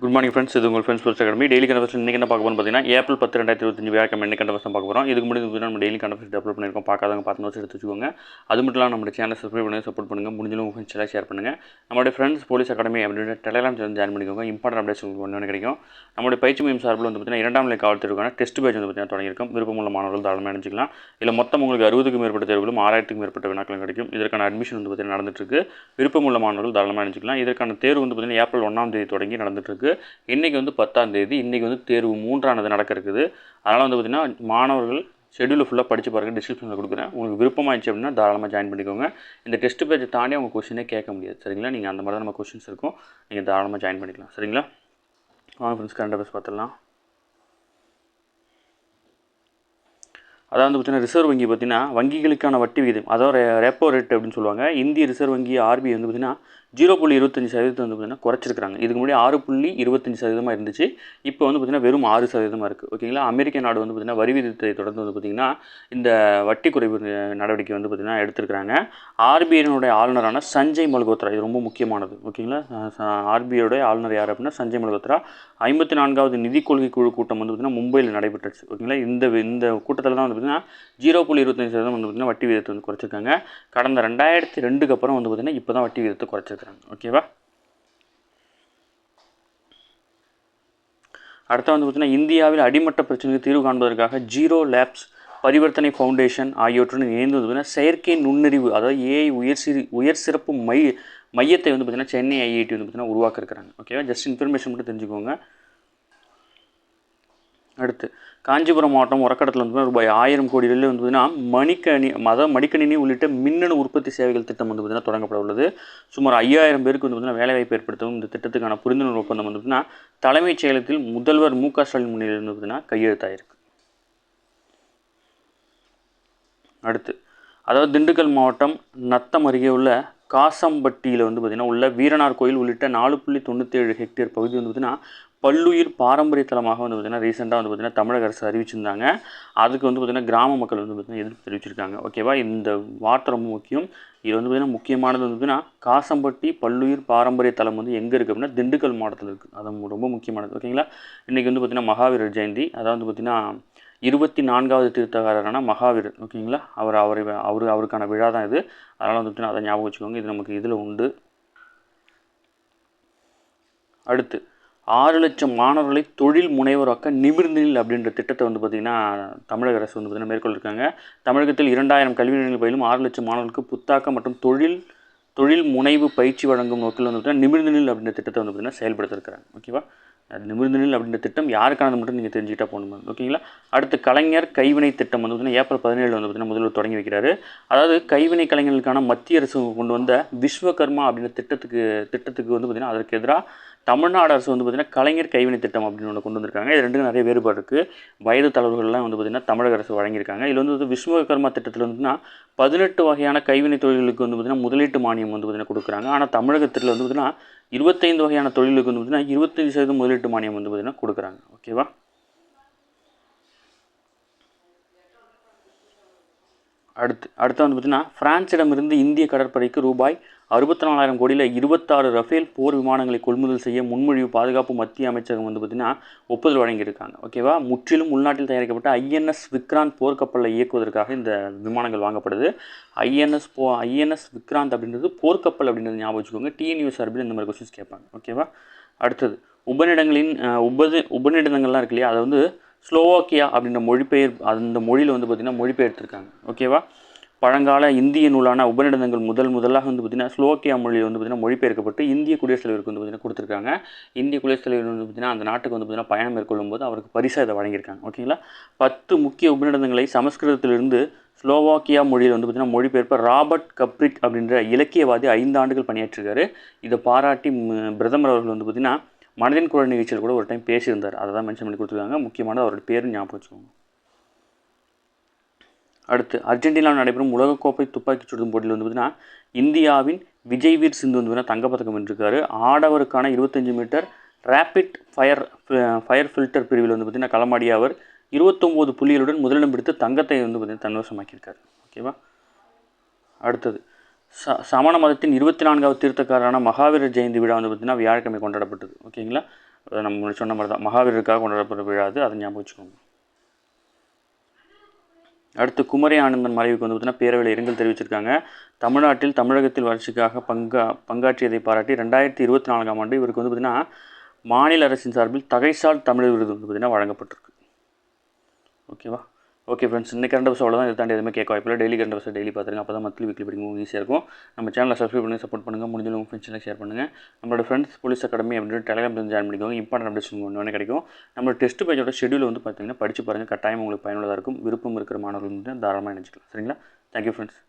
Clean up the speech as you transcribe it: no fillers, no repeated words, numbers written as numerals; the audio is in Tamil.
குட் மார்னிங் ஃப்ரெண்ட்ஸ், இது உங்கள் ஃப்ரெண்ட்ஸ் ஸ்போர்ட்ஸ் அகாடமி. டெய்லி கண்டஃபர்ஸ் இன்றைக்கி என்ன பார்க்க போகிறோம் பார்த்தீங்கன்னா, ஏப்ரல் 10 2025 வியாழக்கிழமை என்ன கண்டஃபர்ஸ் பார்க்க போகிறோம். இதுக்கு முன்னாடி நம்ம டெய்லி கண்டஃபர்ஸ் டெவலப் பண்ணியிருக்கோம். பார்க்காதவங்க பார்த்து நோட்ஸ் எடுத்து வச்சுக்கோங்க. அது மட்டும் இல்லாமல் நம்ம சேனல் சப்ஸ்கிரைப் பண்ணி சப்போர்ட் பண்ணுங்கள். முடிஞ்சளவு உங்கள் ஃப்ரெண்ட்ஸ் எல்லாம் ஷேர் பண்ணுங்கள். நம்மளுடைய ஃப்ரெண்ட்ஸ் போலீஸ் அகாடமி அப்படின்ற டெலிகிராம் சேனல் ஜாயின் பண்ணிக்கோங்க. இம்பார்ட்டன்ட் அப்டேட்ஸ் உங்களுக்கு ஒன்று கிடைக்கும். நம்மளுடைய பயிற்சி மையம் சார்பில் வந்து பார்த்தீங்கன்னா 2ஆம் நிலை காவல்துறைக்கான டெஸ்ட் பேட்ச் வந்து பார்த்தீங்கன்னா தொடங்கியிருக்கும். விருப்பமுள்ள மாணவர்கள் தாராளமாக நினைச்சிக்கலாம். இதில் மொத்தம் உங்களுக்கு 60க்கும் மேற்பட்ட தேர்வுகளும் 6000க்கும் மேற்பட்ட வினாக்களும் கிடைக்கும். இதற்கான அட்மிஷன் வந்து பார்த்தீங்கன்னா நடந்துட்டுருக்கு. விருப்பமுள்ள மாணவர்கள் தாராளமாக நினைச்சிக்கலாம். இதற்கான தேர்வு வந்து பார்த்தீங்கன்னா ஏப்ரல் 1ஆம் தேதி தொடங்கி நடந்துட்டுருக்கு. இன்றைக்கி வந்து 10ஆம் தேதி. இன்றைக்கி வந்து தேர்வு 3ஆனது நடக்க இருக்குது. அதனால் வந்து பார்த்திங்கன்னா மாணவர்கள் ஷெடியூலை ஃபுல்லாக படித்து பாருங்கள். டிஸ்கிரிப்ஷனில் கொடுக்குறேன். உங்களுக்கு விருப்பமாகிடுச்சு அப்படின்னா தாராளமாக ஜாயின் பண்ணிக்கோங்க. இந்த டெஸ்ட் பேஜை தாண்டி அவங்க கொஸ்டினே கேட்க முடியாது. சரிங்களா? நீங்கள் அந்த மாதிரி தான் நம்ம கொஸ்டின்ஸ் இருக்கும். நீங்கள் தாராளமாக ஜாயின் பண்ணிக்கலாம். சரிங்களா? வாங்க ஃப்ரெண்ட்ஸ், கரண்ட் அஃபேர்ஸ் பார்த்துடலாம். அதாவது வந்து பார்த்திங்கன்னா ரிசர்வ் வங்கி பார்த்திங்கன்னா வங்கிகளுக்கான வட்டி விகிதம், அதாவது ரெப்போ ரேட் அப்படின்னு சொல்லுவாங்க. இந்திய ரிசர்வ் வங்கி RBI வந்து பார்த்திங்கன்னா 0.25% வந்து பார்த்திங்கன்னா குறைச்சிருக்காங்க. இதுக்கு முன்னாடி 6.25% இருந்துச்சு. இப்போ வந்து பார்த்திங்கன்னா வெறும் 6% இருக்குது. ஓகேங்களா? அமெரிக்க நாடு வந்து பார்த்திங்கன்னா வரி விதித்தை தொடர்ந்து வந்து பார்த்திங்கன்னா இந்த வட்டி குறைவு நடவடிக்கை வந்து பார்த்திங்கன்னா எடுத்திருக்கிறாங்க. RBIனுடைய ஆளுநரான சஞ்சய் மல்கோத்ரா, இது ரொம்ப முக்கியமானது. ஓகேங்களா? RBIயோடைய ஆளுநர் யார் அப்படின்னா சஞ்சய் மல்கோத்ரா. 54வது நிதி கொள்கை குழு கூட்டம் வந்து பார்த்திங்கன்னா மும்பையில் நடைபெற்றுச்சு. ஓகேங்களா? இந்த கூட்டத்தில் தான் வந்து பார்த்திங்கன்னா 0.25% வந்து பார்த்திங்கன்னா வட்டி விகிதத்தை வந்து குறைச்சிருக்காங்க. கடந்த 2002க்கு அப்புறம் வந்து பார்த்திங்கன்னா இப்போ தான் வட்டி விகிதத்தை குறைச்சிருக்காங்க. ஓகேவா? அடுத்து வந்து பார்த்திங்கன்னா இந்தியாவில் அடிமட்ட பிரச்சனைக்கு தீர்வு காண்பதற்காக ஜீரோ லேப்ஸ் பரிவர்த்தனை ஃபவுண்டேஷன் ஆகியவற்றுடன் இணைந்து வந்து பார்த்திங்கன்னா செயற்கை நுண்ணறிவு, அதாவது AI உயர் சிறப்பு மையத்தை வந்து பார்த்திங்கன்னா சென்னை IIT வந்து பார்த்திங்கன்னா உருவாக்க இருக்கிறாங்க. ஓகேவா? ஜஸ்ட் இன்ஃபர்மேஷன் மட்டும் தெரிஞ்சுக்கோங்க. அடுத்து காஞ்சிபுரம் மாவட்டம் ஒரக்கடத்தில் வந்து ரூபாய் 1000 கோடி வந்து பார்த்திங்கன்னா மடிக்கணினி உள்ளிட்ட மின்னணு உற்பத்தி சேவைகள் திட்டம் வந்து பார்த்திங்கன்னா தொடங்கப்பட உள்ளது. சுமார் 5000 பேருக்கு வந்து பார்த்திங்கன்னா வேலைவாய்ப்பு ஏற்படுத்தவும் இந்த திட்டத்துக்கான புரிந்துணர்வு ஒப்பந்தம் வந்து பார்த்திங்கன்னா தலைமைச் செயலகத்தில் முதல்வர் MK ஸ்டாலின் முன்னிலையில் வந்து பார்த்திங்கன்னா கையெழுத்தாயிருக்கு. அடுத்து அதாவது திண்டுக்கல் மாவட்டம் நத்தம் அருகே உள்ள காசம்பட்டியில் வந்து பார்த்திங்கன்னா உள்ள வீரனார் கோயில் உள்ளிட்ட 4.97 ஹெக்டேர் பகுதி வந்து பார்த்திங்கன்னா பல்லுயிர் பாரம்பரிய தலமாக வந்து பார்த்திங்கன்னா ரீசெண்டாக வந்து பார்த்திங்கன்னா தமிழக அரசு அறிவிச்சிருந்தாங்க. அதுக்கு வந்து பார்த்திங்கன்னா கிராம மக்கள் வந்து பார்த்திங்கன்னா எதிர்ப்பு தெரிவிச்சிருக்காங்க. ஓகேவா? இந்த வார்த்தை ரொம்ப முக்கியம். இது வந்து பார்த்திங்கன்னா முக்கியமானது வந்து பார்த்திங்கன்னா காசம்பட்டி பல்லுயிர் பாரம்பரிய தலம் வந்து எங்கே இருக்குது அப்படின்னா திண்டுக்கல் மாவட்டத்தில் இருக்குது. அது ரொம்ப முக்கியமானது. ஓகேங்களா? இன்றைக்கி வந்து பார்த்திங்கன்னா மகாவீரர் ஜெயந்தி. அதாவது வந்து பார்த்திங்கன்னா 24வது தீர்த்தகாரரான மகாவீரர். ஓகேங்களா? அவருக்கான விழா தான் இது. அதனால் வந்து பார்த்திங்கன்னா அதை ஞாபகம் வச்சுக்கோங்க. இது நமக்கு இதில் உண்டு. அடுத்து 6 லட்சம் மாணவர்களை தொழில் முனைவராக்க நிமிர்ந்தில் அப்படின்ற திட்டத்தை வந்து பார்த்திங்கன்னா தமிழக அரசு வந்து பார்த்திங்கன்னா மேற்கொள்ளிருக்காங்க. தமிழகத்தில் 2000 கல்வி நிலையங்கள் பயிலும் 6 லட்சம் மாணவர்களுக்கு புத்தாக்கம் மற்றும் தொழில் முனைவு பயிற்சி வழங்கும் நோக்கில் வந்து பார்த்திங்கன்னா நிமிர்ந்தில் அப்படின்ற திட்டத்தை வந்து பார்த்திங்கன்னா செயல்படுத்திருக்கிறாங்க. ஓகேவா? நிமிர்ந்தில் அப்படின்ற திட்டம் யாருக்கானது மட்டும் நீங்கள் தெரிஞ்சுக்கிட்டா போகணும். ஓகேங்களா? அடுத்து கலைஞர் கைவினை திட்டம் வந்து பார்த்திங்கன்னா ஏப்ரல் 17 வந்து பார்த்திங்கன்னா முதல்வர் தொடங்கி வைக்கிறாரு. அதாவது கைவினை கலைஞர்களுக்கான மத்திய அரசு கொண்டு வந்த விஸ்வகர்மா அப்படின்ற திட்டத்துக்கு வந்து பார்த்திங்கன்னா அதற்கு எதிராக தமிழ்நாடு அரசு வந்து பார்த்திங்கன்னா கலைஞர் கைவினை திட்டம் அப்படின்னு ஒன்று கொண்டு வந்திருக்காங்க. இது ரெண்டுக்கும் நிறைய வேறுபாடு இருக்குது. வயது தளர்வுகள்லாம் வந்து பார்த்திங்கன்னா தமிழக அரசு வழங்கியிருக்காங்க. இதில் வந்து விஸ்வகர்மா திட்டத்தில் வந்துன்னா 18 வகையான கைவினை தொழில்களுக்கு வந்து பார்த்திங்கன்னா முதலீட்டு மானியம் வந்து பார்த்திங்கன்னா கொடுக்குறாங்க. ஆனால் தமிழகத்தில் வந்து பார்த்திங்கன்னா 25 வகையான தொழிலுக்கு வந்து பார்த்திங்கன்னா 25% முதலீட்டு மானியம் வந்து பார்த்திங்கன்னா கொடுக்குறாங்க. ஓகேவா? அடுத்து வந்து பார்த்திங்கன்னா பிரான்சிடமிருந்து இந்திய கடற்படைக்கு ரூபாய் 64,000 கோடியில் 26 ரஃபேல் போர் விமானங்களை கொள்முதல் செய்ய முன்மொழிவு பாதுகாப்பு மத்திய அமைச்சகம் வந்து பார்த்திங்கன்னா ஒப்புதல் வழங்கியிருக்காங்க. ஓகேவா? முற்றிலும் உள்நாட்டில் தயாரிக்கப்பட்ட INS விக்ராந்த் போர்க்கப்பலை இயக்குவதற்காக இந்த விமானங்கள் வாங்கப்படுது. INS விக்ராந்த் அப்படின்றது போர்க்கப்பல் அப்படின்றது ஞாபகம் வச்சுக்கோங்க. TNU சார்பில் இந்த மாதிரி கொஸ்டின்ஸ் கேட்பாங்க. ஓகேவா? அடுத்தது உபநிடதங்கள்லாம் இருக்கு இல்லையா, அதை வந்து ஸ்லோவாக்கியா அப்படின்ற அந்த மொழியில் வந்து பார்த்திங்கன்னா மொழிபெயர்த்திருக்காங்க. ஓகேவா? பழங்கால இந்திய நூலான உபநிடதங்கள் முதலாக வந்து பார்த்திங்கன்னா ஸ்லோவாக்கியா மொழியில் வந்து பார்த்திங்கன்னா மொழிபெயர்க்கப்பட்டு இந்திய குடியரசுத் தலைவருக்கு வந்து பார்த்திங்கன்னா கொடுத்துருக்காங்க. இந்திய குடியரசுத் தலைவர் வந்து பார்த்திங்கன்னா அந்த நாட்டுக்கு வந்து பார்த்திங்கன்னா பயணம் மேற்கொள்ளும் போது அவருக்கு பரிசாக இதை வழங்கியிருக்காங்க. ஓகேங்களா? 10 முக்கிய உபநிடதங்களை சமஸ்கிருதத்திலிருந்து ஸ்லோவாக்கியா மொழியில் வந்து பார்த்திங்கன்னா மொழிபெயர்ப்ப ராபர்ட் கப்ரிக் அப்படின்ற இலக்கியவாதி 5 ஆண்டுகள் பணியாற்றிருக்காரு. இதை பாராட்டி பிரதமர் அவர்கள் வந்து பார்த்திங்கன்னா மனதின் குரல் நிகழ்ச்சியில் கூட ஒரு டைம் பேசியிருந்தார். அதை தான் மென்ஷன் பண்ணி கொடுத்துருக்காங்க. முக்கியமானது அவரோட பேரும் ஞாபகம் வச்சுக்கோங்க. அடுத்து அர்ஜென்டினாவில் நடைபெறும் உலகக்கோப்பை துப்பாக்கி சுடும் போட்டியில் வந்து பார்த்திங்கன்னா இந்தியாவின் விஜய்வீர் சிந்து வந்து பார்த்திங்கன்னா தங்கப்பதக்கம் வென்றிருக்காரு. ஆடவருக்கான 25 மீட்டர் ரேபிட் ஃபயர் ஃபில்டர் பிரிவில் வந்து பார்த்திங்கன்னா களமாடிய அவர் 29 புள்ளிகளுடன் முதலிடம் பிடித்து தங்கத்தை வந்து பார்த்திங்கன்னா தன்வசமாக்கியிருக்காரு. ஓகேவா? அடுத்தது சமண மதத்தின் 24வது தீர்த்தக்காரரான மகாவீரர் ஜெயந்தி விழா வந்து பார்த்திங்கன்னா வியாழக்கிழமை கொண்டாடப்பட்டது. ஓகேங்களா? நம்ம முன்னாடி சொன்ன மாதிரி தான் மகாவீரருக்காக கொண்டாடப்படுற விழா அது, அதை ஞாபகம் வச்சுக்கோங்க. அடுத்து குமரி ஆனந்தன் மறைவுக்கு வந்து பார்த்திங்கன்னா பேரவையில் இரங்கல் தெரிவிச்சிருக்காங்க. தமிழகத்தில் வளர்ச்சிக்காக பங்காற்றியதை பாராட்டி 2024ஆம் ஆண்டு இவருக்கு வந்து பார்த்திங்கன்னா மாநில அரசின் சார்பில் தகைசால் தமிழ் விருது வந்து பார்த்திங்கன்னா வழங்கப்பட்டிருக்கு. ஓகேவா? ஓகே ஃப்ரெண்ட்ஸ், இன்னைக்கு கரண்ட் அவர்ஸ் அவ்வளோதான். இதை தாண்டி எதுவுமே கேட்க வாய்ப்பில்லை. டெய்லி கரண்ட் அவர்ஸ் டெய்லி பார்த்துருங்க. அப்போ தான் மந்த்லி வீக்லி படிக்கும் ஈஸியாக இருக்கும். நம்ம சேனலை சப்ஸ்கிரைப் பண்ணி சப்போர்ட் பண்ணுங்கள். முடிஞ்சளவு உங்கள் ஃப்ரெண்ட்ஸ்லாம் ஷேர் பண்ணுங்கள். நம்மளோட ஃப்ரெண்ட்ஸ் போலீஸ் அகாடமி அப்படின்னு டெலிகிராம் ஜாயின் பண்ணிக்கோங்க. இம்பார்ட்டன்ட் அப்டேட்ஸ் ஒன்று கிடைக்கும். நம்மளோட டெஸ்ட் பேஜோட ஷெடியூல் வந்து பார்த்தீங்கன்னா படித்து பாருங்கள். கட்டாயம் உங்களுக்கு பயனுள்ளதாக இருக்கும். விருப்பம் இருக்கிற மாணவர்கள் வந்து தாராளமாக நினச்சிக்கலாம். சரிங்களா? Thank you friends.